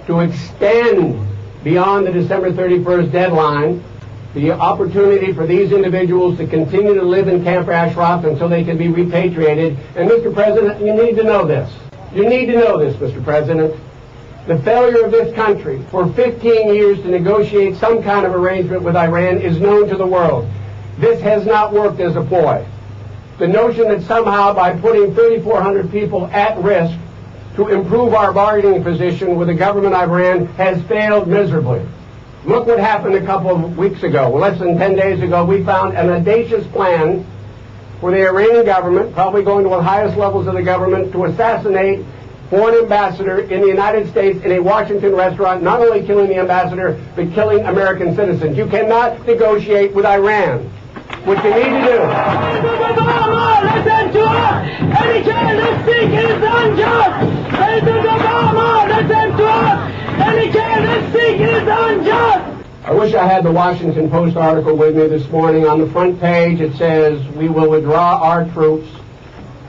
to extend beyond the December 31st deadline the opportunity for these individuals to continue to live in Camp Ashraf until they can be repatriated. And Mr. President, you need to know this. You need to know this, Mr. President. The failure of this country for 15 years to negotiate some kind of arrangement with Iran is known to the world. This has not worked as a ploy. The notion that somehow by putting 3,400 people at risk to improve our bargaining position with the government of Iran has failed miserably. Look what happened a couple of weeks ago. Less than 10 days ago, we found an audacious plan for the Iranian government, probably going to the highest levels of the government, to assassinate foreign ambassador in the United States in a Washington restaurant, not only killing the ambassador, but killing American citizens. You cannot negotiate with Iran. What you need to do... Listen to us! Any carelessing is unjust! President Obama, listen to us! Any carelessing is unjust! I wish I had the Washington Post article with me this morning. On the front page it says, we will withdraw our troops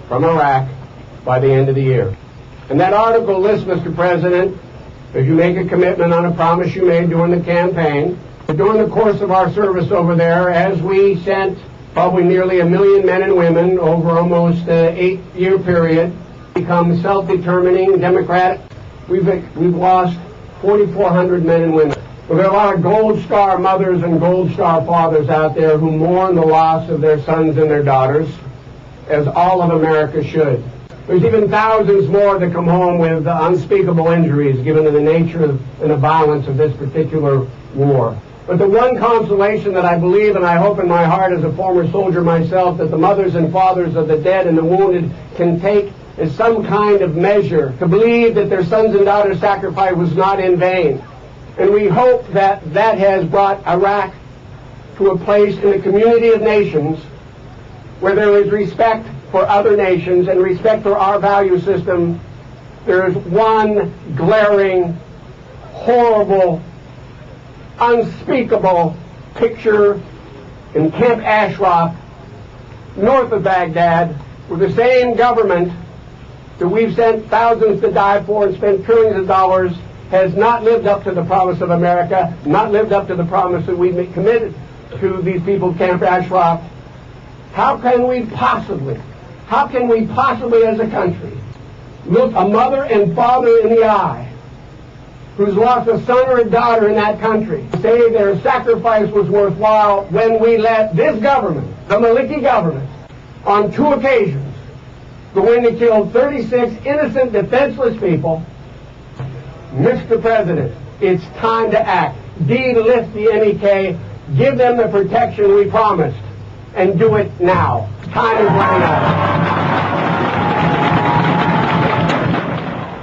from Iraq by the end of the year. And that article lists, Mr. President, if you make a commitment on a promise you made during the campaign, during the course of our service over there, as we sent probably nearly 1 million men and women over almost an 8-year period, become self-determining, democratic, we've lost 4,400 men and women. Well, there are a lot of Gold Star mothers and Gold Star fathers out there who mourn the loss of their sons and their daughters, as all of America should. There's even thousands more that come home with unspeakable injuries given to the nature and the violence of this particular war. But the one consolation that I believe and I hope in my heart as a former soldier myself that the mothers and fathers of the dead and the wounded can take is some kind of measure to believe that their sons and daughters' sacrifice was not in vain. And we hope that that has brought Iraq to a place in the community of nations where there is respect for other nations and respect for our value system. There is one glaring, horrible, unspeakable picture in Camp Ashraf, north of Baghdad, where the same government that we've sent thousands to die for and spent trillions of dollars has not lived up to the promise of America, not lived up to the promise that we committed to these people at Camp Ashraf. How can we possibly as a country look a mother and father in the eye who's lost a son or a daughter in that country, say their sacrifice was worthwhile when we let this government, the Maliki government, on 2 occasions, go in to kill 36 innocent, defenseless people? Mr. President, it's time to act. Delist the MEK, give them the protection we promised, and do it now. Time is running out.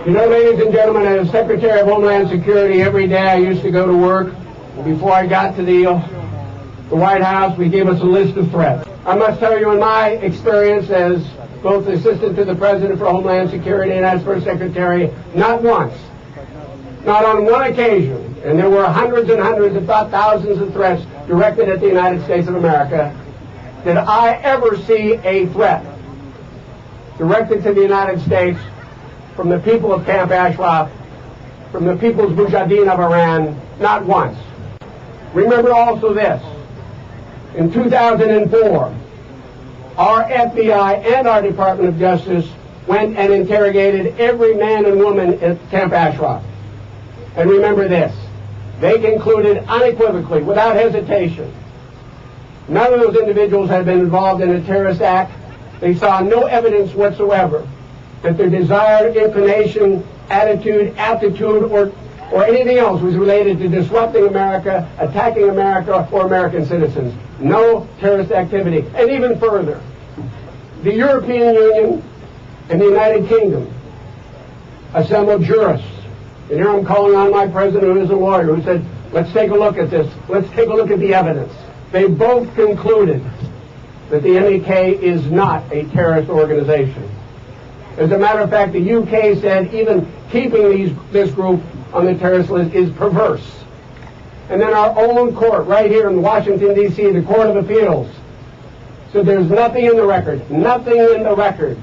You know, ladies and gentlemen, as Secretary of Homeland Security, every day I used to go to work. Before I got to the White House, we gave us a list of threats. I must tell you, in my experience as both Assistant to the President for Homeland Security and as First Secretary, not once, not on one occasion, and there were hundreds and hundreds, if not thousands of threats directed at the United States of America, did I ever see a threat directed to the United States from the people of Camp Ashraf, from the people's Mujahideen of Iran, not once. Remember also this, in 2004, our FBI and our Department of Justice went and interrogated every man and woman at Camp Ashraf. And remember this, they concluded unequivocally, without hesitation, none of those individuals had been involved in a terrorist act. They saw no evidence whatsoever that their desired inclination, attitude, aptitude, or anything else was related to disrupting America, attacking America, or American citizens. No terrorist activity. And even further, the European Union and the United Kingdom assembled jurists. And here I'm calling on my president, who is a lawyer, who said, let's take a look at this. Let's take a look at the evidence. They both concluded that the MEK is not a terrorist organization. As a matter of fact, the UK said even keeping this group on the terrorist list is perverse. And then our own court, right here in Washington, D.C., the Court of Appeals, said there's nothing in the record